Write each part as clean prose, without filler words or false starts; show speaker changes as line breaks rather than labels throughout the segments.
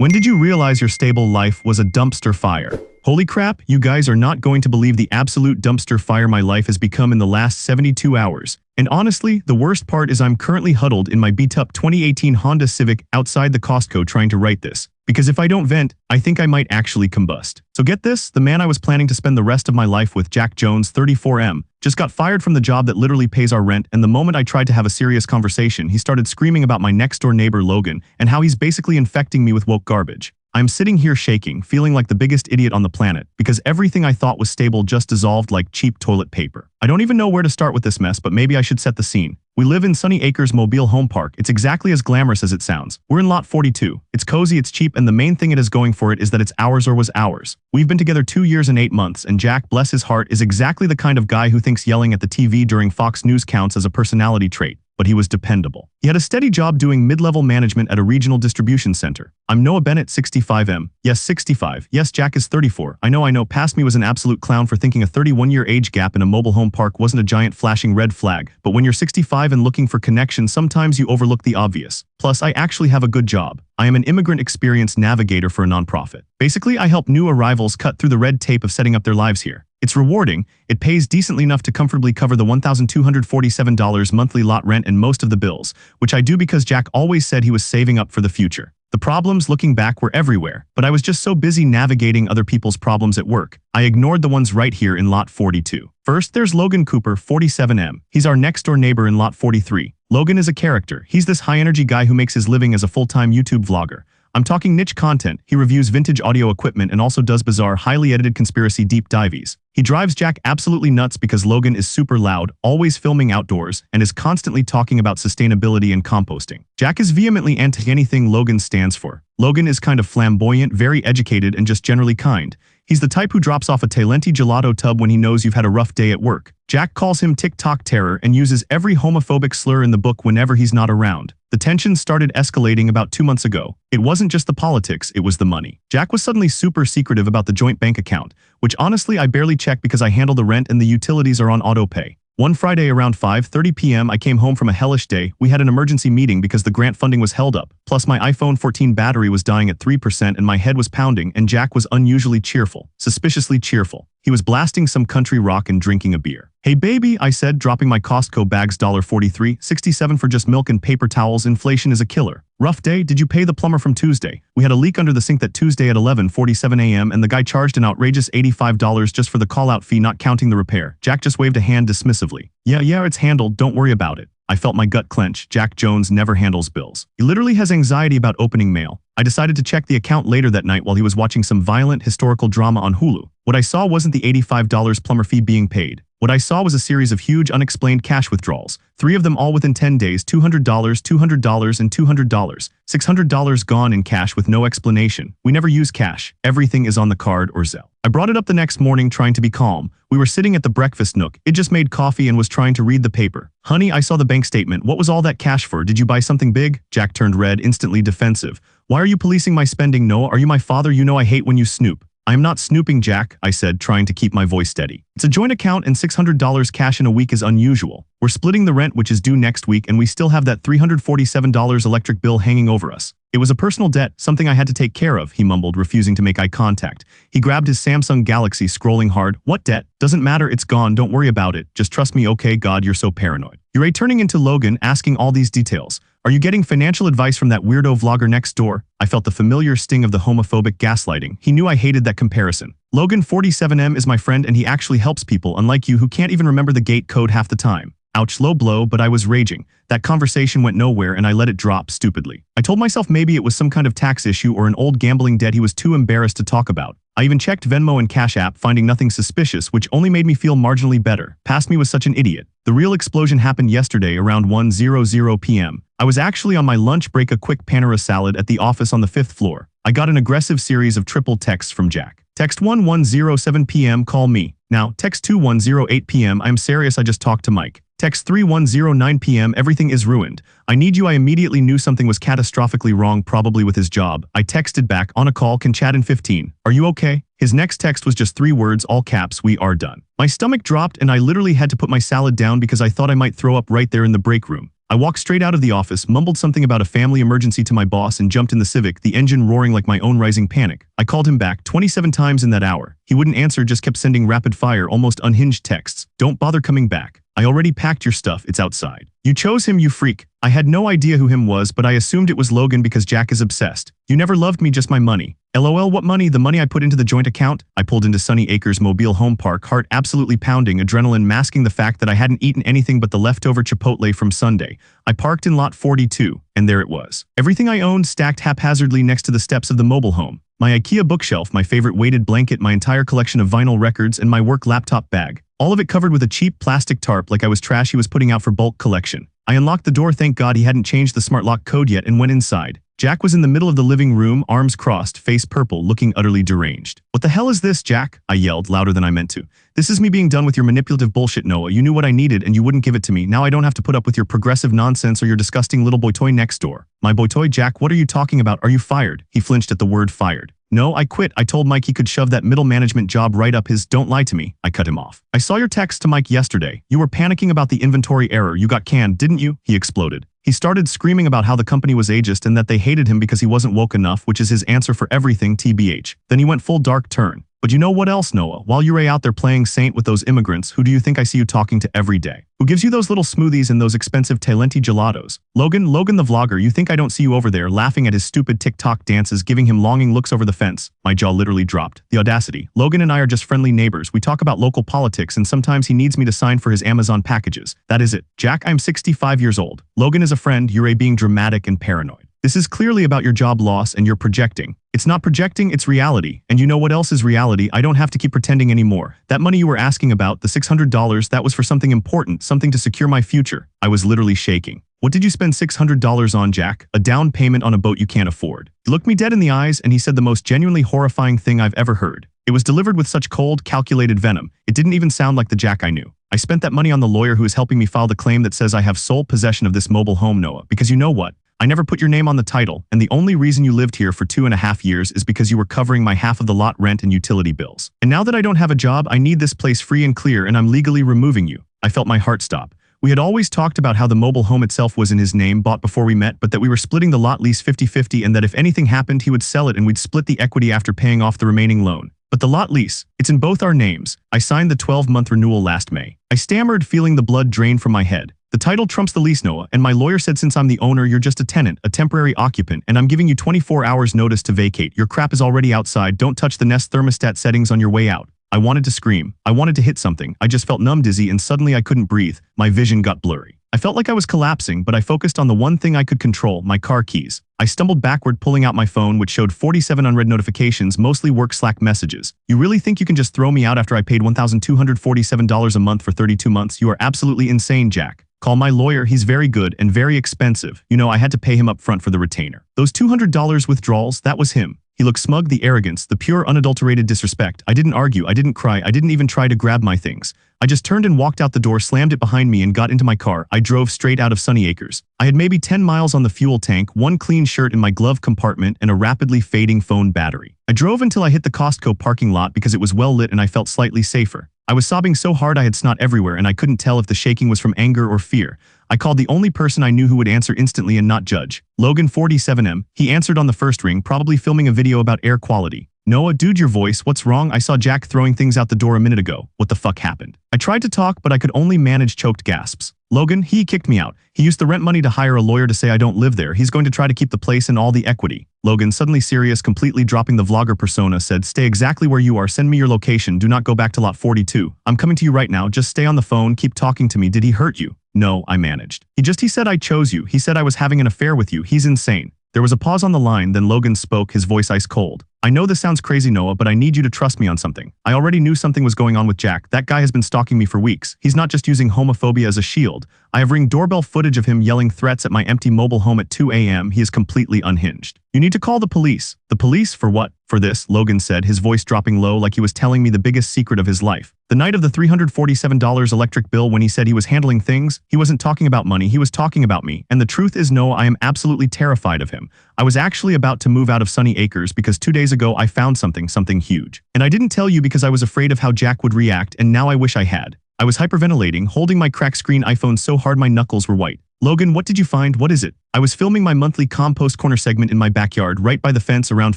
When did you realize your stable life was a dumpster fire? Holy crap, you guys are not going to believe the absolute dumpster fire my life has become in the last 72 hours. And honestly, the worst part is I'm currently huddled in my beat-up 2018 Honda Civic outside the Costco trying to write this. Because if I don't vent, I think I might actually combust. So get this, the man I was planning to spend the rest of my life with, Jack Jones, 34M, just got fired from the job that literally pays our rent, and the moment I tried to have a serious conversation, he started screaming about my next-door neighbor Logan and how he's basically infecting me with woke garbage. I'm sitting here shaking, feeling like the biggest idiot on the planet, because everything I thought was stable just dissolved like cheap toilet paper. I don't even know where to start with this mess, but maybe I should set the scene. We live in Sunny Acres Mobile Home Park. It's exactly as glamorous as it sounds. We're in lot 42. It's cozy, it's cheap, and the main thing it has going for it is that it's ours or was ours. We've been together 2 years and 8 months, and Jack, bless his heart, is exactly the kind of guy who thinks yelling at the TV during Fox News counts as a personality trait. But he was dependable. He had a steady job doing mid-level management at a regional distribution center. I'm Noah Bennett, 65M. Yes, 65. Yes, Jack is 34. I know. Past me was an absolute clown for thinking a 31-year age gap in a mobile home park wasn't a giant flashing red flag. But when you're 65 and looking for connection, sometimes you overlook the obvious. Plus, I actually have a good job. I am an immigrant experience navigator for a nonprofit. Basically, I help new arrivals cut through the red tape of setting up their lives here. It's rewarding, it pays decently enough to comfortably cover the $1,247 monthly lot rent and most of the bills, which I do because Jack always said he was saving up for the future. The problems, looking back, were everywhere, but I was just so busy navigating other people's problems at work, I ignored the ones right here in lot 42. First, there's Logan Cooper, 47M. He's our next-door neighbor in lot 43. Logan is a character. He's this high-energy guy who makes his living as a full-time YouTube vlogger. I'm talking niche content. He reviews vintage audio equipment and also does bizarre, highly edited conspiracy deep dives. He drives Jack absolutely nuts because Logan is super loud, always filming outdoors, and is constantly talking about sustainability and composting. Jack is vehemently anti anything Logan stands for. Logan is kind of flamboyant, very educated, and just generally kind. He's the type who drops off a Talenti gelato tub when he knows you've had a rough day at work. Jack calls him TikTok terror and uses every homophobic slur in the book whenever he's not around. The tension started escalating about 2 months ago. It wasn't just the politics, it was the money. Jack was suddenly super secretive about the joint bank account, which honestly I barely check because I handle the rent and the utilities are on auto pay. One Friday around 5:30 p.m. I came home from a hellish day. We had an emergency meeting because the grant funding was held up. Plus my iPhone 14 battery was dying at 3% and my head was pounding, and Jack was unusually cheerful, suspiciously cheerful. He was blasting some country rock and drinking a beer. "Hey baby," I said, dropping my Costco bags $43.67 for just milk and paper towels. Inflation is a killer. "Rough day? Did you pay the plumber from Tuesday? We had a leak under the sink that Tuesday at 11:47 a.m. and the guy charged an outrageous $85 just for the call-out fee, not counting the repair." Jack just waved a hand dismissively. Yeah, it's handled, don't worry about it." I felt my gut clench. Jack Jones never handles bills. He literally has anxiety about opening mail. I decided to check the account later that night while he was watching some violent historical drama on Hulu. What I saw wasn't the $85 plumber fee being paid. What I saw was a series of huge unexplained cash withdrawals, 3 of them all within 10 days, $200, $200, and $200. $600 gone in cash with no explanation. We never use cash. Everything is on the card or Zelle. I brought it up the next morning trying to be calm. We were sitting at the breakfast nook. It just made coffee and was trying to read the paper. "Honey, I saw the bank statement. What was all that cash for? Did you buy something big?" Jack turned red, instantly defensive. "Why are you policing my spending, Noah? Are you my father? You know I hate when you snoop." "I am not snooping, Jack," I said, trying to keep my voice steady. "It's a joint account and $600 cash in a week is unusual. We're splitting the rent, which is due next week, and we still have that $347 electric bill hanging over us. It was a personal debt, something I had to take care of," he mumbled, refusing to make eye contact. He grabbed his Samsung Galaxy, scrolling hard. "What debt? Doesn't matter, it's gone, don't worry about it. Just trust me, okay? God, you're so paranoid." You're turning into Logan, asking all these details. "Are you getting financial advice from that weirdo vlogger next door?" I felt the familiar sting of the homophobic gaslighting. He knew I hated that comparison. "Logan, 47M, is my friend and he actually helps people, unlike you who can't even remember the gate code half the time." Ouch, low blow, but I was raging. That conversation went nowhere and I let it drop stupidly. I told myself maybe it was some kind of tax issue or an old gambling debt he was too embarrassed to talk about. I even checked Venmo and Cash App, finding nothing suspicious, which only made me feel marginally better. Past me was such an idiot. The real explosion happened yesterday around 1:00 p.m. I was actually on my lunch break, a quick Panera salad at the office on the 5th floor. I got an aggressive series of triple texts from Jack. Text 1:07 p.m. call me. Now, text 2:08 p.m. I'm serious, I just talked to Mike. Text 3:09 p.m. everything is ruined. I need you. I immediately knew something was catastrophically wrong, probably with his job. I texted back, on a call, can chat in 15. Are you okay? His next text was just 3 words, all caps, we are done. My stomach dropped and I literally had to put my salad down because I thought I might throw up right there in the break room. I walked straight out of the office, mumbled something about a family emergency to my boss and jumped in the Civic, the engine roaring like my own rising panic. I called him back 27 times in that hour. He wouldn't answer, just kept sending rapid-fire, almost unhinged texts. Don't bother coming back. I already packed your stuff, it's outside. You chose him, you freak. I had no idea who him was, but I assumed it was Logan because Jack is obsessed. You never loved me, just my money. LOL, what money? The money I put into the joint account? I pulled into Sunny Acres Mobile Home Park, heart absolutely pounding, adrenaline masking the fact that I hadn't eaten anything but the leftover Chipotle from Sunday. I parked in lot 42, and there it was. Everything I owned stacked haphazardly next to the steps of the mobile home. My IKEA bookshelf, my favorite weighted blanket, my entire collection of vinyl records, and my work laptop bag. All of it covered with a cheap plastic tarp like I was trash he was putting out for bulk collection. I unlocked the door, thank God he hadn't changed the smart lock code yet, and went inside. Jack was in the middle of the living room, arms crossed, face purple, looking utterly deranged. What the hell is this, Jack? I yelled, louder than I meant to. This is me being done with your manipulative bullshit, Noah. You knew what I needed and you wouldn't give it to me. Now I don't have to put up with your progressive nonsense or your disgusting little boy toy next door. My boy toy, Jack, what are you talking about? Are you fired? He flinched at the word fired. No, I quit. I told Mike he could shove that middle management job right up his. Don't lie to me. I cut him off. I saw your text to Mike yesterday. You were panicking about the inventory error. You got canned, didn't you? He exploded. He started screaming about how the company was ageist and that they hated him because he wasn't woke enough, which is his answer for everything, TBH. Then he went full dark turn. But you know what else, Noah? While you're out there playing saint with those immigrants, who do you think I see you talking to every day? Who gives you those little smoothies and those expensive Talenti gelatos? Logan the vlogger, you think I don't see you over there laughing at his stupid TikTok dances, giving him longing looks over the fence? My jaw literally dropped. The audacity. Logan and I are just friendly neighbors. We talk about local politics and sometimes he needs me to sign for his Amazon packages. That is it. Jack, I'm 65 years old. Logan is a friend, you're being dramatic and paranoid. This is clearly about your job loss and you're projecting. It's not projecting, it's reality. And you know what else is reality? I don't have to keep pretending anymore. That money you were asking about, the $600, that was for something important, something to secure my future. I was literally shaking. What did you spend $600 on, Jack? A down payment on a boat you can't afford. He looked me dead in the eyes and he said the most genuinely horrifying thing I've ever heard. It was delivered with such cold, calculated venom. It didn't even sound like the Jack I knew. I spent that money on the lawyer who is helping me file the claim that says I have sole possession of this mobile home, Noah, because you know what? I never put your name on the title, and the only reason you lived here for 2.5 years is because you were covering my half of the lot rent and utility bills. And now that I don't have a job, I need this place free and clear, and I'm legally removing you. I felt my heart stop. We had always talked about how the mobile home itself was in his name, bought before we met, but that we were splitting the lot lease 50-50 and that if anything happened, he would sell it and we'd split the equity after paying off the remaining loan. But the lot lease, it's in both our names. I signed the 12-month renewal last May. I stammered, feeling the blood drain from my head. The title trumps the lease, Noah, and my lawyer said since I'm the owner, you're just a tenant, a temporary occupant, and I'm giving you 24 hours notice to vacate. Your crap is already outside. Don't touch the Nest thermostat settings on your way out. I wanted to scream. I wanted to hit something. I just felt numb, dizzy, and suddenly I couldn't breathe. My vision got blurry. I felt like I was collapsing, but I focused on the one thing I could control, my car keys. I stumbled backward, pulling out my phone, which showed 47 unread notifications, mostly work Slack messages. You really think you can just throw me out after I paid $1,247 a month for 32 months? You are absolutely insane, Jack. Call my lawyer, he's very good and very expensive. You know, I had to pay him up front for the retainer. Those $200 withdrawals, that was him. He looked smug, the arrogance, the pure unadulterated disrespect. I didn't argue, I didn't cry, I didn't even try to grab my things. I just turned and walked out the door, slammed it behind me and got into my car. I drove straight out of Sunny Acres. I had maybe 10 miles on the fuel tank, one clean shirt in my glove compartment, and a rapidly fading phone battery. I drove until I hit the Costco parking lot because it was well lit and I felt slightly safer. I was sobbing so hard I had snot everywhere and I couldn't tell if the shaking was from anger or fear. I called the only person I knew who would answer instantly and not judge. Logan, 47M. He answered on the first ring, probably filming a video about air quality. Noah, dude, your voice, what's wrong? I saw Jack throwing things out the door a minute ago. What the fuck happened? I tried to talk, but I could only manage choked gasps. Logan, he kicked me out. He used the rent money to hire a lawyer to say I don't live there. He's going to try to keep the place and all the equity. Logan, suddenly serious, completely dropping the vlogger persona, said, stay exactly where you are. Send me your location. Do not go back to lot 42. I'm coming to you right now. Just stay on the phone. Keep talking to me. Did he hurt you? No, I managed. He said I chose you. He said I was having an affair with you. He's insane. There was a pause on the line, then Logan spoke, his voice ice cold. I know this sounds crazy, Noah, but I need you to trust me on something. I already knew something was going on with Jack. That guy has been stalking me for weeks. He's not just using homophobia as a shield. I have Ring doorbell footage of him yelling threats at my empty mobile home at 2 a.m. He is completely unhinged. You need to call the police. The police? For what? For this, Logan said, his voice dropping low like he was telling me the biggest secret of his life. The night of the $347 electric bill, when he said he was handling things, he wasn't talking about money, he was talking about me. And the truth is, Noah, I am absolutely terrified of him. I was actually about to move out of Sunny Acres because 2 days ago I found something huge. And I didn't tell you because I was afraid of how Jack would react, and now I wish I had. I was hyperventilating, holding my cracked screen iPhone so hard my knuckles were white. Logan, what did you find? What is it? I was filming my monthly compost corner segment in my backyard right by the fence around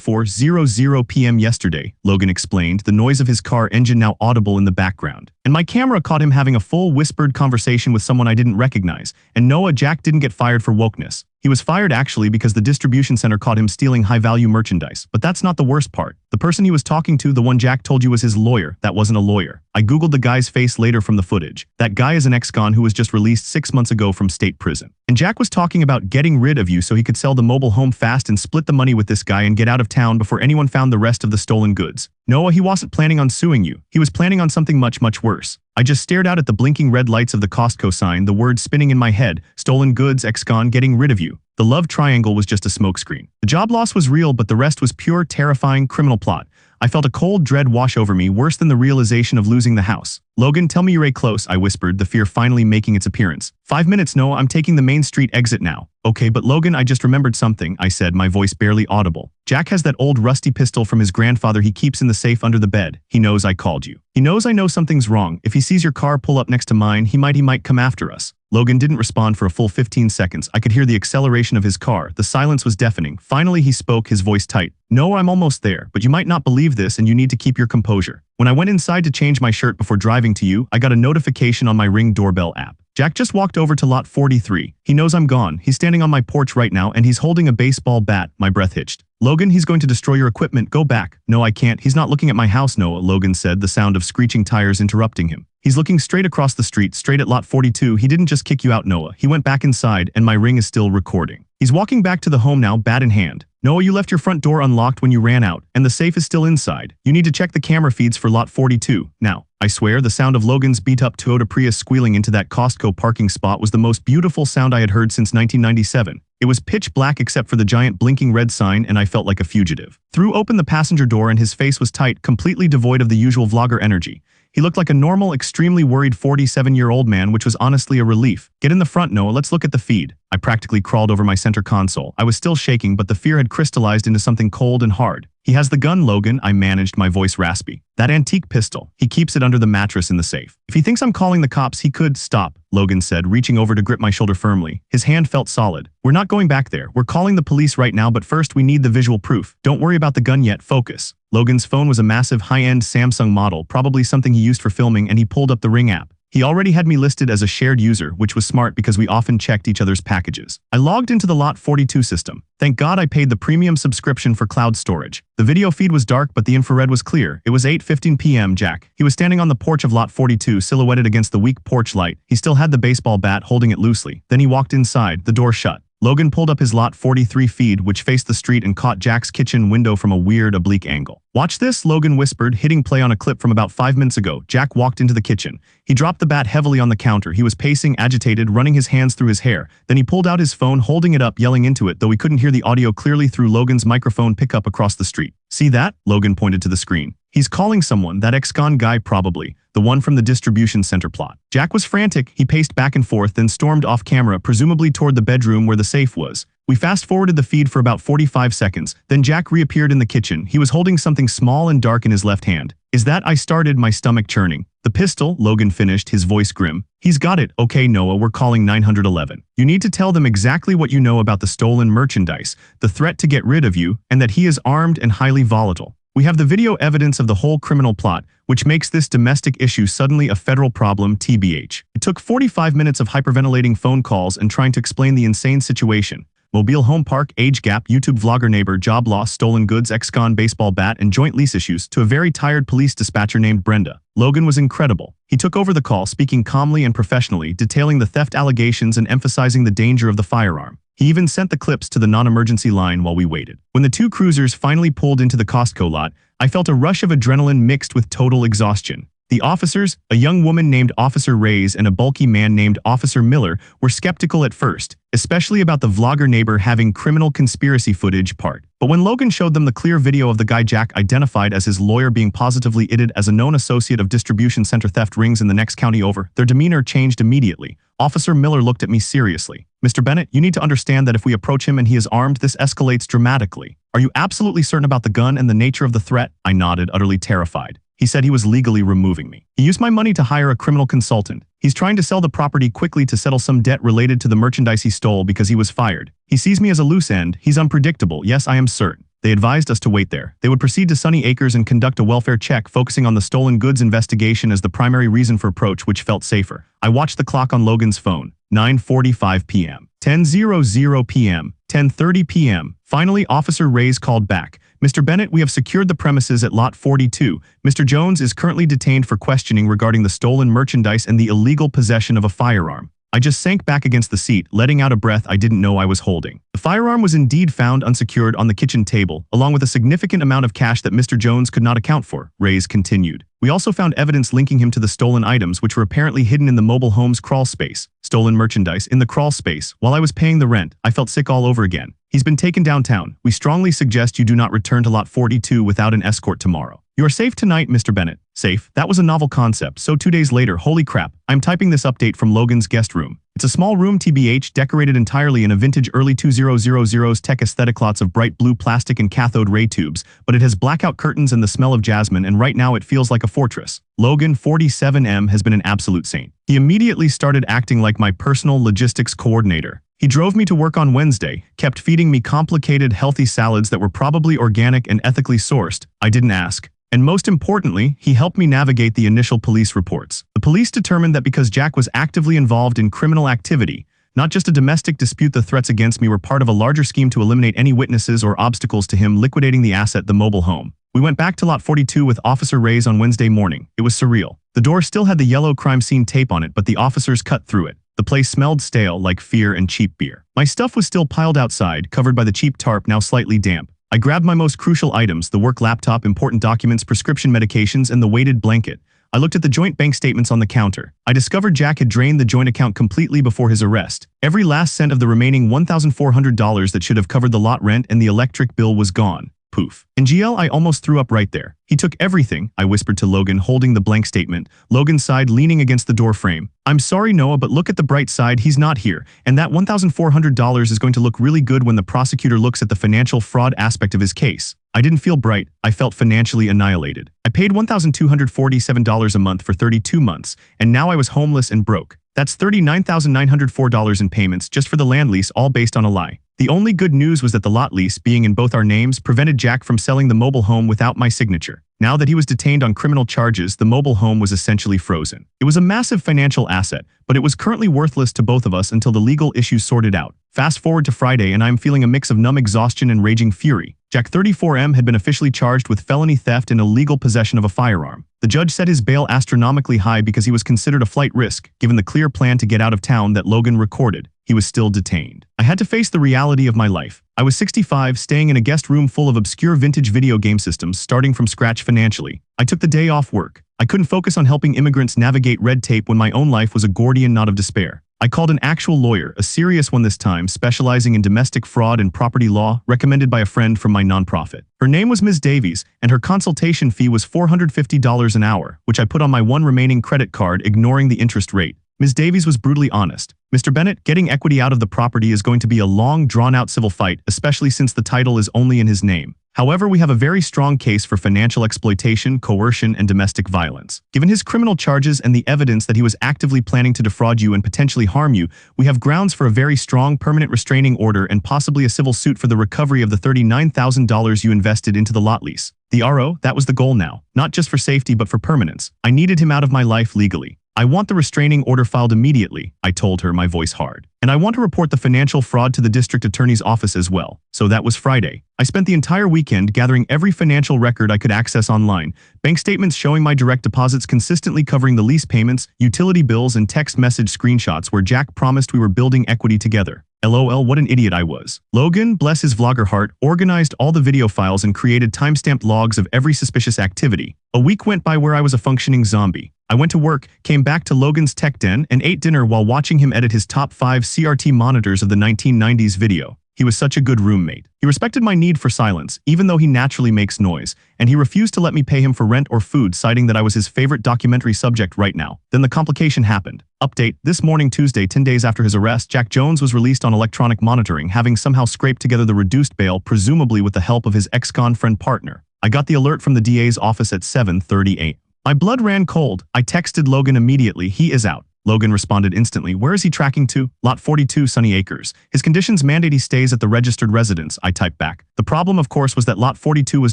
4:00 p.m. yesterday, Logan explained, the noise of his car engine now audible in the background. And my camera caught him having a full whispered conversation with someone I didn't recognize. And Noah, Jack didn't get fired for wokeness. He was fired actually because the distribution center caught him stealing high-value merchandise. But that's not the worst part. The person he was talking to, the one Jack told you was his lawyer, that wasn't a lawyer. I googled the guy's face later from the footage. That guy is an ex-con who was just released 6 months ago from state prison. And Jack was talking about getting rid of you so he could sell the mobile home fast and split the money with this guy and get out of town before anyone found the rest of the stolen goods. Noah, he wasn't planning on suing you. He was planning on something much, much worse. I just stared out at the blinking red lights of the Costco sign, the words spinning in my head, stolen goods, ex-con, getting rid of you. The love triangle was just a smokescreen. The job loss was real, but the rest was pure, terrifying criminal plot. I felt a cold dread wash over me, worse than the realization of losing the house. Logan, tell me you're close, I whispered, the fear finally making its appearance. 5 minutes, Noah, I'm taking the Main Street exit now. Okay, but Logan, I just remembered something, I said, my voice barely audible. Jack has that old rusty pistol from his grandfather he keeps in the safe under the bed. He knows I called you. He knows I know something's wrong. If he sees your car pull up next to mine, he might come after us. Logan didn't respond for a full 15 seconds. I could hear the acceleration of his car. The silence was deafening. Finally, he spoke, his voice tight. No, I'm almost there, but you might not believe this and you need to keep your composure. When I went inside to change my shirt before driving to you, I got a notification on my Ring doorbell app. Jack just walked over to lot 43. He knows I'm gone. He's standing on my porch right now and he's holding a baseball bat. My breath hitched. Logan, he's going to destroy your equipment. Go back. No, I can't. He's not looking at my house, Noah, Logan said, the sound of screeching tires interrupting him. He's looking straight across the street, straight at lot 42. He didn't just kick you out, Noah. He went back inside and my Ring is still recording. He's walking back to the home now, bat in hand. Noah, you left your front door unlocked when you ran out, and the safe is still inside. You need to check the camera feeds for lot 42. Now, I swear, the sound of Logan's beat-up Toyota Prius squealing into that Costco parking spot was the most beautiful sound I had heard since 1997. It was pitch black except for the giant blinking red sign, and I felt like a fugitive. Threw open the passenger door and his face was tight, completely devoid of the usual vlogger energy. He looked like a normal, extremely worried 47-year-old man, which was honestly a relief. Get in the front, Noah, let's look at the feed. I practically crawled over my center console. I was still shaking, but the fear had crystallized into something cold and hard. He has the gun, Logan, I managed, my voice raspy. That antique pistol. He keeps it under the mattress in the safe. If he thinks I'm calling the cops, he could. Stop, Logan said, reaching over to grip my shoulder firmly. His hand felt solid. We're not going back there. We're calling the police right now, but first we need the visual proof. Don't worry about the gun yet, focus. Logan's phone was a massive high-end Samsung model, probably something he used for filming, and he pulled up the Ring app. He already had me listed as a shared user, which was smart because we often checked each other's packages. I logged into the Lot 42 system. Thank God I paid the premium subscription for cloud storage. The video feed was dark, but the infrared was clear. It was 8:15 p.m. Jack. He was standing on the porch of Lot 42, silhouetted against the weak porch light. He still had the baseball bat, holding it loosely. Then he walked inside, the door shut. Logan pulled up his Lot 43 feed, which faced the street and caught Jack's kitchen window from a weird, oblique angle. Watch this, Logan whispered, hitting play on a clip from about 5 minutes ago. Jack walked into the kitchen. He dropped the bat heavily on the counter. He was pacing, agitated, running his hands through his hair. Then he pulled out his phone, holding it up, yelling into it, though we couldn't hear the audio clearly through Logan's microphone pickup across the street. See that? Logan pointed to the screen. He's calling someone, that ex-con guy probably, the one from the distribution center plot. Jack was frantic. He paced back and forth, then stormed off camera, presumably toward the bedroom where the safe was. We fast-forwarded the feed for about 45 seconds, then Jack reappeared in the kitchen. He was holding something small and dark in his left hand. Is that? I started, my stomach churning. The pistol, Logan finished, his voice grim. He's got it. Okay, Noah, we're calling 911. You need to tell them exactly what you know about the stolen merchandise, the threat to get rid of you, and that he is armed and highly volatile. We have the video evidence of the whole criminal plot, which makes this domestic issue suddenly a federal problem, TBH. It took 45 minutes of hyperventilating phone calls and trying to explain the insane situation. Mobile home park, age gap, YouTube vlogger neighbor, job loss, stolen goods, ex-con baseball bat, and joint lease issues to a very tired police dispatcher named Brenda. Logan was incredible. He took over the call, speaking calmly and professionally, detailing the theft allegations and emphasizing the danger of the firearm. He even sent the clips to the non-emergency line while we waited. When the two cruisers finally pulled into the Costco lot, I felt a rush of adrenaline mixed with total exhaustion. The officers, a young woman named Officer Reyes and a bulky man named Officer Miller, were skeptical at first, especially about the vlogger neighbor having criminal conspiracy footage part. But when Logan showed them the clear video of the guy Jack identified as his lawyer being positively ided as a known associate of distribution center theft rings in the next county over, their demeanor changed immediately. Officer Miller looked at me seriously. Mr. Bennett, you need to understand that if we approach him and he is armed, this escalates dramatically. Are you absolutely certain about the gun and the nature of the threat? I nodded, utterly terrified. He said he was legally removing me. He used my money to hire a criminal consultant. He's trying to sell the property quickly to settle some debt related to the merchandise he stole because he was fired. He sees me as a loose end. He's unpredictable. Yes, I am certain. They advised us to wait there. They would proceed to Sunny Acres and conduct a welfare check focusing on the stolen goods investigation as the primary reason for approach, which felt safer. I watched the clock on Logan's phone. 9:45 p.m. 10:00 p.m. 10:30 p.m. Finally, Officer Reyes called back. Mr. Bennett, we have secured the premises at Lot 42. Mr. Jones is currently detained for questioning regarding the stolen merchandise and the illegal possession of a firearm. I just sank back against the seat, letting out a breath I didn't know I was holding. The firearm was indeed found unsecured on the kitchen table, along with a significant amount of cash that Mr. Jones could not account for, Reyes continued. We also found evidence linking him to the stolen items which were apparently hidden in the mobile home's crawl space. Stolen merchandise in the crawl space. While I was paying the rent, I felt sick all over again. He's been taken downtown. We strongly suggest you do not return to Lot 42 without an escort tomorrow. You are safe tonight, Mr. Bennett. Safe? That was a novel concept, so 2 days later, holy crap, I'm typing this update from Logan's guest room. It's a small room TBH decorated entirely in a vintage early 2000s tech aesthetic, lots of bright blue plastic and cathode ray tubes, but it has blackout curtains and the smell of jasmine, and right now it feels like a fortress. Logan, 47M, has been an absolute saint. He immediately started acting like my personal logistics coordinator. He drove me to work on Wednesday, kept feeding me complicated, healthy salads that were probably organic and ethically sourced. I didn't ask. And most importantly, he helped me navigate the initial police reports. The police determined that because Jack was actively involved in criminal activity, not just a domestic dispute, the threats against me were part of a larger scheme to eliminate any witnesses or obstacles to him liquidating the asset, the mobile home. We went back to Lot 42 with Officer Reyes on Wednesday morning. It was surreal. The door still had the yellow crime scene tape on it, but the officers cut through it. The place smelled stale, like fear and cheap beer. My stuff was still piled outside, covered by the cheap tarp, now slightly damp. I grabbed my most crucial items, the work laptop, important documents, prescription medications, and the weighted blanket. I looked at the joint bank statements on the counter. I discovered Jack had drained the joint account completely before his arrest. Every last cent of the remaining $1,400 that should have covered the lot rent and the electric bill was gone. Poof. In GL, I almost threw up right there. He took everything, I whispered to Logan, holding the blank statement. Logan sighed, leaning against the door frame. I'm sorry, Noah, but look at the bright side. He's not here. And that $1,400 is going to look really good when the prosecutor looks at the financial fraud aspect of his case. I didn't feel bright. I felt financially annihilated. I paid $1,247 a month for 32 months, and now I was homeless and broke. That's $39,904 in payments just for the land lease, all based on a lie. The only good news was that the lot lease, being in both our names, prevented Jack from selling the mobile home without my signature. Now that he was detained on criminal charges, the mobile home was essentially frozen. It was a massive financial asset, but it was currently worthless to both of us until the legal issues sorted out. Fast forward to Friday, and I'm feeling a mix of numb exhaustion and raging fury. Jack, 34M, had been officially charged with felony theft and illegal possession of a firearm. The judge set his bail astronomically high because he was considered a flight risk, given the clear plan to get out of town that Logan recorded. He was still detained. I had to face the reality of my life. I was 65, staying in a guest room full of obscure vintage video game systems, starting from scratch financially. I took the day off work. I couldn't focus on helping immigrants navigate red tape when my own life was a Gordian knot of despair. I called an actual lawyer, a serious one this time, specializing in domestic fraud and property law, recommended by a friend from my nonprofit. Her name was Ms. Davies, and her consultation fee was $450 an hour, which I put on my one remaining credit card, ignoring the interest rate. Ms. Davies was brutally honest. Mr. Bennett, getting equity out of the property is going to be a long, drawn-out civil fight, especially since the title is only in his name. However, we have a very strong case for financial exploitation, coercion, and domestic violence. Given his criminal charges and the evidence that he was actively planning to defraud you and potentially harm you, we have grounds for a very strong permanent restraining order and possibly a civil suit for the recovery of the $39,000 you invested into the lot lease. The RO, that was the goal now. Not just for safety but for permanence. I needed him out of my life legally. I want the restraining order filed immediately, I told her, my voice hard. And I want to report the financial fraud to the district attorney's office as well. So that was Friday. I spent the entire weekend gathering every financial record I could access online, bank statements showing my direct deposits consistently covering the lease payments, utility bills, and text message screenshots where Jack promised we were building equity together. LOL, what an idiot I was. Logan, bless his vlogger heart, organized all the video files and created timestamped logs of every suspicious activity. A week went by where I was a functioning zombie. I went to work, came back to Logan's tech den, and ate dinner while watching him edit his top 5 CRT monitors of the 1990s video. He was such a good roommate. He respected my need for silence, even though he naturally makes noise, and he refused to let me pay him for rent or food, citing that I was his favorite documentary subject right now. Then the complication happened. Update: this morning, Tuesday, 10 days after his arrest, Jack Jones was released on electronic monitoring, having somehow scraped together the reduced bail, presumably with the help of his ex-con friend partner. I got the alert from the DA's office at 7:30 a.m. My blood ran cold. I texted Logan immediately. He is out. Logan responded instantly. Where is he tracking to? Lot 42, Sunny Acres. His conditions mandate he stays at the registered residence, I typed back. The problem, of course, was that Lot 42 was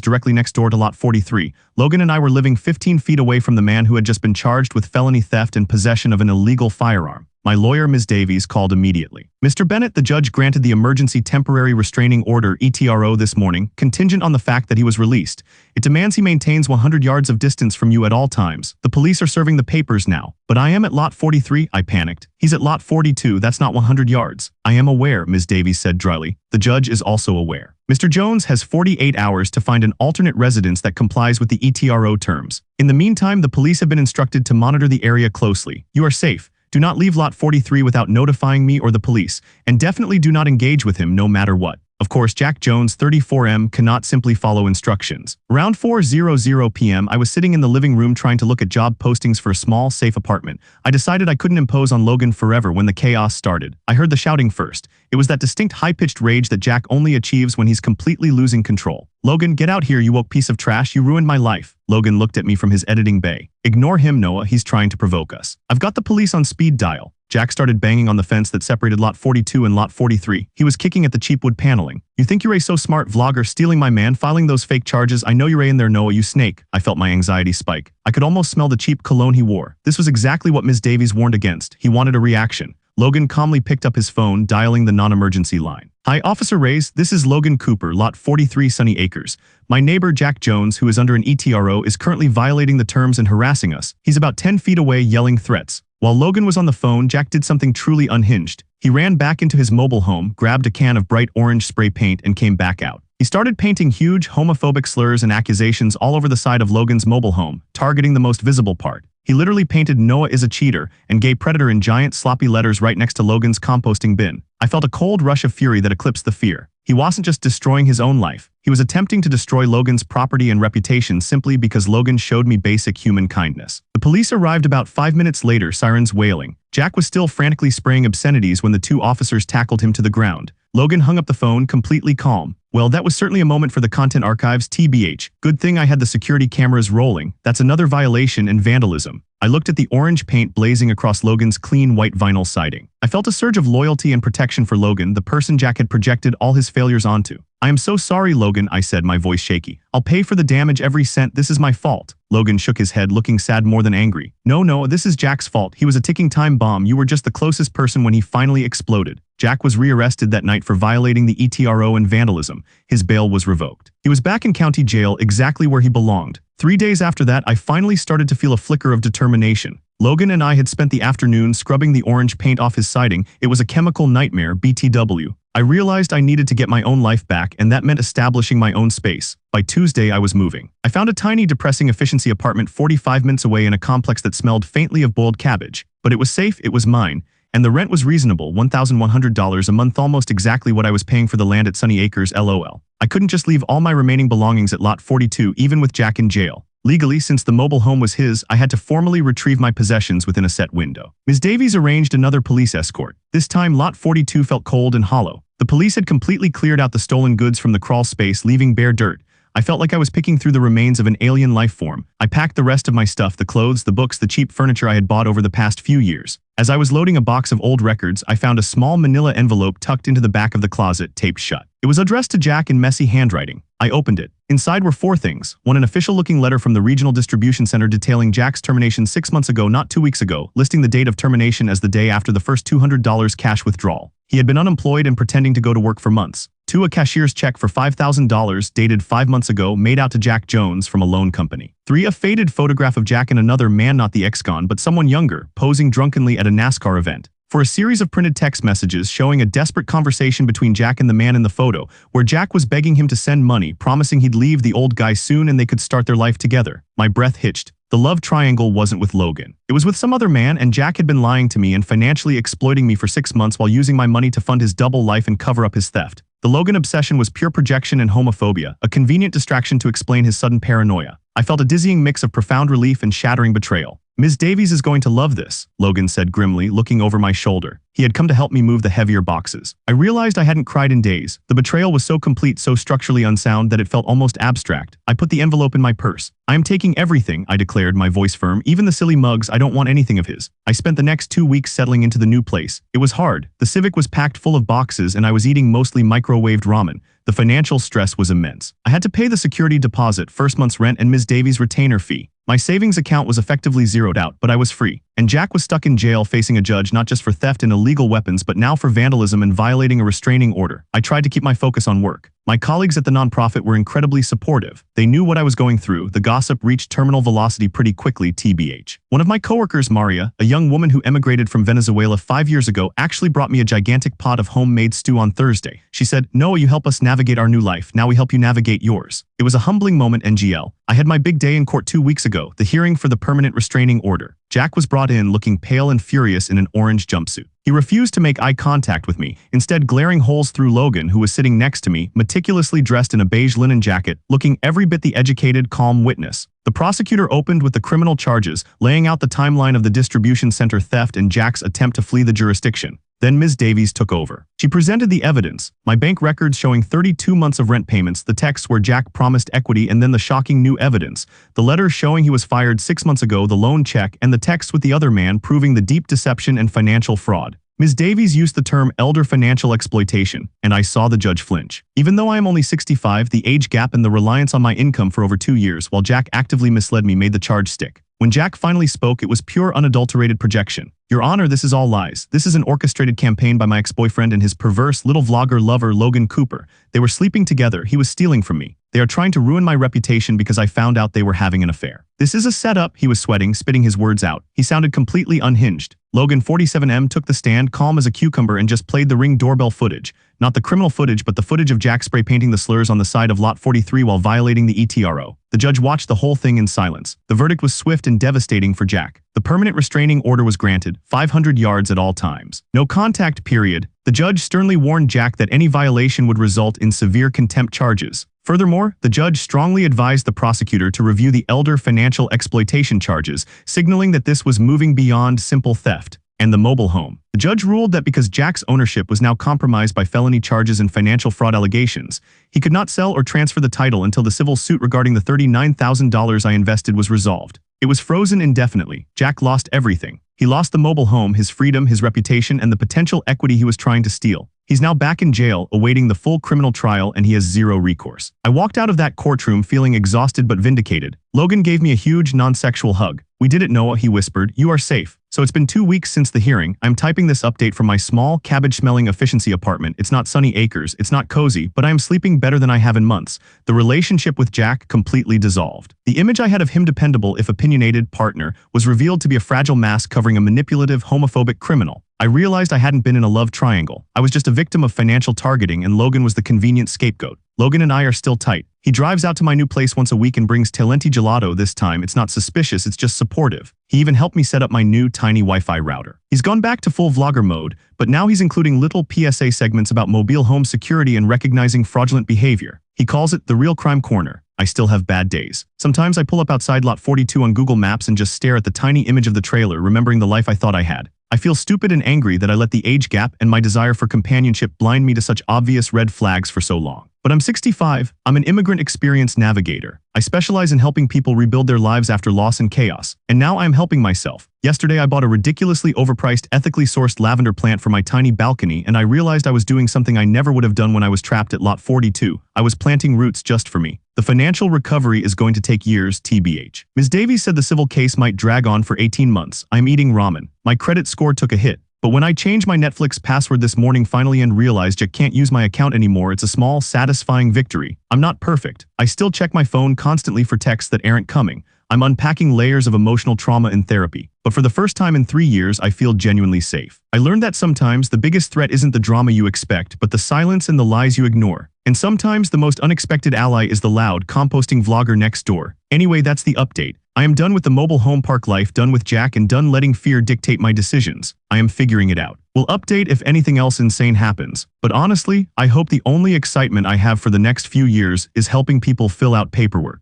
directly next door to Lot 43. Logan and I were living 15 feet away from the man who had just been charged with felony theft and possession of an illegal firearm. My lawyer, Ms. Davies, called immediately. Mr. Bennett, the judge granted the Emergency Temporary Restraining Order (ETRO) this morning, contingent on the fact that he was released. It demands he maintains 100 yards of distance from you at all times. The police are serving the papers now. But I am at Lot 43, I panicked. He's at Lot 42, that's not 100 yards. I am aware, Ms. Davies said dryly. The judge is also aware. Mr. Jones has 48 hours to find an alternate residence that complies with the ETRO terms. In the meantime, the police have been instructed to monitor the area closely. You are safe. Do not leave Lot 43 without notifying me or the police, and definitely do not engage with him no matter what. Of course, Jack Jones, 34M, cannot simply follow instructions. Around 4:00 p.m., I was sitting in the living room trying to look at job postings for a small, safe apartment. I decided I couldn't impose on Logan forever when the chaos started. I heard the shouting first. It was that distinct high-pitched rage that Jack only achieves when he's completely losing control. Logan, get out here, you woke piece of trash, you ruined my life. Logan looked at me from his editing bay. Ignore him, Noah, he's trying to provoke us. I've got the police on speed dial. Jack started banging on the fence that separated Lot 42 and Lot 43. He was kicking at the cheap wood paneling. You think you're a so smart vlogger stealing my man, filing those fake charges? I know you're in there, Noah, you snake. I felt my anxiety spike. I could almost smell the cheap cologne he wore. This was exactly what Ms. Davies warned against. He wanted a reaction. Logan calmly picked up his phone, dialing the non-emergency line. Hi, Officer Reyes, this is Logan Cooper, Lot 43, Sunny Acres. My neighbor, Jack Jones, who is under an ETRO, is currently violating the terms and harassing us. He's about 10 feet away, yelling threats. While Logan was on the phone, Jack did something truly unhinged. He ran back into his mobile home, grabbed a can of bright orange spray paint, and came back out. He started painting huge homophobic slurs and accusations all over the side of Logan's mobile home, targeting the most visible part. He literally painted "Noah is a cheater" and "Gay predator" in giant sloppy letters right next to Logan's composting bin. I felt a cold rush of fury that eclipsed the fear. He wasn't just destroying his own life. He was attempting to destroy Logan's property and reputation simply because Logan showed me basic human kindness. The police arrived about 5 minutes later, sirens wailing. Jack was still frantically spraying obscenities when the two officers tackled him to the ground. Logan hung up the phone, completely calm. Well, that was certainly a moment for the content archives, TBH. Good thing I had the security cameras rolling. That's another violation and vandalism. I looked at the orange paint blazing across Logan's clean white vinyl siding. I felt a surge of loyalty and protection for Logan, the person Jack had projected all his failures onto. I am so sorry, Logan, I said, my voice shaky. I'll pay for the damage every cent. This is my fault. Logan shook his head, looking sad more than angry. No, this is Jack's fault. He was a ticking time bomb. You were just the closest person when he finally exploded. Jack was rearrested that night for violating the ETRO and vandalism. His bail was revoked. He was back in county jail, exactly where he belonged. 3 days after that, I finally started to feel a flicker of determination. Logan and I had spent the afternoon scrubbing the orange paint off his siding. It was a chemical nightmare, BTW. I realized I needed to get my own life back, and that meant establishing my own space. By Tuesday, I was moving. I found a tiny, depressing efficiency apartment 45 minutes away in a complex that smelled faintly of boiled cabbage. But it was safe, it was mine. And the rent was reasonable, $1,100 a month, almost exactly what I was paying for the land at Sunny Acres, LOL. I couldn't just leave all my remaining belongings at Lot 42, even with Jack in jail. Legally, since the mobile home was his, I had to formally retrieve my possessions within a set window. Ms. Davies arranged another police escort. This time, Lot 42 felt cold and hollow. The police had completely cleared out the stolen goods from the crawl space, leaving bare dirt. I felt like I was picking through the remains of an alien life form. I packed the rest of my stuff, the clothes, the books, the cheap furniture I had bought over the past few years. As I was loading a box of old records, I found a small manila envelope tucked into the back of the closet, taped shut. It was addressed to Jack in messy handwriting. I opened it. Inside were 4 things. 1, an official-looking letter from the Regional Distribution Center detailing Jack's termination 6 months ago, not 2 weeks ago, listing the date of termination as the day after the first $200 cash withdrawal. He had been unemployed and pretending to go to work for months. 2, a cashier's check for $5,000 dated 5 months ago made out to Jack Jones from a loan company. 3, a faded photograph of Jack and another man, not the ex-con, but someone younger, posing drunkenly at a NASCAR event. 4, a series of printed text messages showing a desperate conversation between Jack and the man in the photo, where Jack was begging him to send money, promising he'd leave the old guy soon and they could start their life together. My breath hitched. The love triangle wasn't with Logan. It was with some other man, and Jack had been lying to me and financially exploiting me for 6 months while using my money to fund his double life and cover up his theft. The Logan obsession was pure projection and homophobia, a convenient distraction to explain his sudden paranoia. I felt a dizzying mix of profound relief and shattering betrayal. Ms. Davies is going to love this, Logan said grimly, looking over my shoulder. He had come to help me move the heavier boxes. I realized I hadn't cried in days. The betrayal was so complete, so structurally unsound that it felt almost abstract. I put the envelope in my purse. I am taking everything, I declared, my voice firm. Even the silly mugs, I don't want anything of his. I spent the next 2 weeks settling into the new place. It was hard. The Civic was packed full of boxes and I was eating mostly microwaved ramen. The financial stress was immense. I had to pay the security deposit, first month's rent, and Ms. Davies' retainer fee. My savings account was effectively zeroed out, but I was free. And Jack was stuck in jail facing a judge not just for theft and illegal weapons but now for vandalism and violating a restraining order. I tried to keep my focus on work. My colleagues at the nonprofit were incredibly supportive. They knew what I was going through. The gossip reached terminal velocity pretty quickly, TBH. One of my coworkers, Maria, a young woman who emigrated from Venezuela 5 years ago, actually brought me a gigantic pot of homemade stew on Thursday. She said, "Noah, you help us navigate our new life. Now we help you navigate yours." It was a humbling moment, NGL. I had my big day in court 2 weeks ago, the hearing for the permanent restraining order. Jack was brought in looking pale and furious in an orange jumpsuit. He refused to make eye contact with me, instead glaring holes through Logan, who was sitting next to me, meticulously dressed in a beige linen jacket, looking every bit the educated, calm witness. The prosecutor opened with the criminal charges, laying out the timeline of the distribution center theft and Jack's attempt to flee the jurisdiction. Then Ms. Davies took over. She presented the evidence, my bank records showing 32 months of rent payments, the texts where Jack promised equity, and then the shocking new evidence, the letter showing he was fired 6 months ago, the loan check, and the text with the other man proving the deep deception and financial fraud. Ms. Davies used the term elder financial exploitation, and I saw the judge flinch. Even though I am only 65, the age gap and the reliance on my income for over 2 years while Jack actively misled me made the charge stick. When Jack finally spoke, it was pure unadulterated projection. "Your Honor, this is all lies. This is an orchestrated campaign by my ex-boyfriend and his perverse little vlogger lover, Logan Cooper. They were sleeping together. He was stealing from me. They are trying to ruin my reputation because I found out they were having an affair. This is a setup." He was sweating, spitting his words out. He sounded completely unhinged. Logan 47M took the stand, calm as a cucumber, and just played the Ring doorbell footage. Not the criminal footage, but the footage of Jack spray painting the slurs on the side of Lot 43 while violating the ETRO. The judge watched the whole thing in silence. The verdict was swift and devastating for Jack. The permanent restraining order was granted, 500 yards at all times. No contact, period. The judge sternly warned Jack that any violation would result in severe contempt charges. Furthermore, the judge strongly advised the prosecutor to review the elder financial exploitation charges, signaling that this was moving beyond simple theft. And the mobile home. The judge ruled that because Jack's ownership was now compromised by felony charges and financial fraud allegations, he could not sell or transfer the title until the civil suit regarding the $39,000 I invested was resolved. It was frozen indefinitely. Jack lost everything. He lost the mobile home, his freedom, his reputation, and the potential equity he was trying to steal. He's now back in jail, awaiting the full criminal trial, and he has zero recourse. I walked out of that courtroom feeling exhausted but vindicated. Logan gave me a huge, non-sexual hug. "We did it, Noah," he whispered. "You are safe." So it's been 2 weeks since the hearing. I'm typing this update from my small, cabbage-smelling efficiency apartment. It's not Sunny Acres, it's not cozy, but I am sleeping better than I have in months. The relationship with Jack completely dissolved. The image I had of him, dependable if opinionated partner, was revealed to be a fragile mask covering a manipulative, homophobic criminal. I realized I hadn't been in a love triangle. I was just a victim of financial targeting, and Logan was the convenient scapegoat. Logan and I are still tight. He drives out to my new place once a week and brings Talenti gelato. This time, it's not suspicious, it's just supportive. He even helped me set up my new tiny Wi-Fi router. He's gone back to full vlogger mode, but now he's including little PSA segments about mobile home security and recognizing fraudulent behavior. He calls it the Real Crime Corner. I still have bad days. Sometimes I pull up outside Lot 42 on Google Maps and just stare at the tiny image of the trailer, remembering the life I thought I had. I feel stupid and angry that I let the age gap and my desire for companionship blind me to such obvious red flags for so long. But I'm 65. I'm an immigrant experience navigator. I specialize in helping people rebuild their lives after loss and chaos. And now I'm helping myself. Yesterday, I bought a ridiculously overpriced, ethically sourced lavender plant for my tiny balcony, and I realized I was doing something I never would have done when I was trapped at Lot 42. I was planting roots just for me. The financial recovery is going to take years, TBH. Ms. Davies said the civil case might drag on for 18 months. I'm eating ramen. My credit score took a hit. But when I changed my Netflix password this morning finally and realized I can't use my account anymore, it's a small, satisfying victory. I'm not perfect. I still check my phone constantly for texts that aren't coming. I'm unpacking layers of emotional trauma in therapy. But for the first time in 3 years, I feel genuinely safe. I learned that sometimes the biggest threat isn't the drama you expect, but the silence and the lies you ignore. And sometimes the most unexpected ally is the loud, composting vlogger next door. Anyway, that's the update. I am done with the mobile home park life, done with Jack, and done letting fear dictate my decisions. I am figuring it out. We'll update if anything else insane happens. But honestly, I hope the only excitement I have for the next few years is helping people fill out paperwork.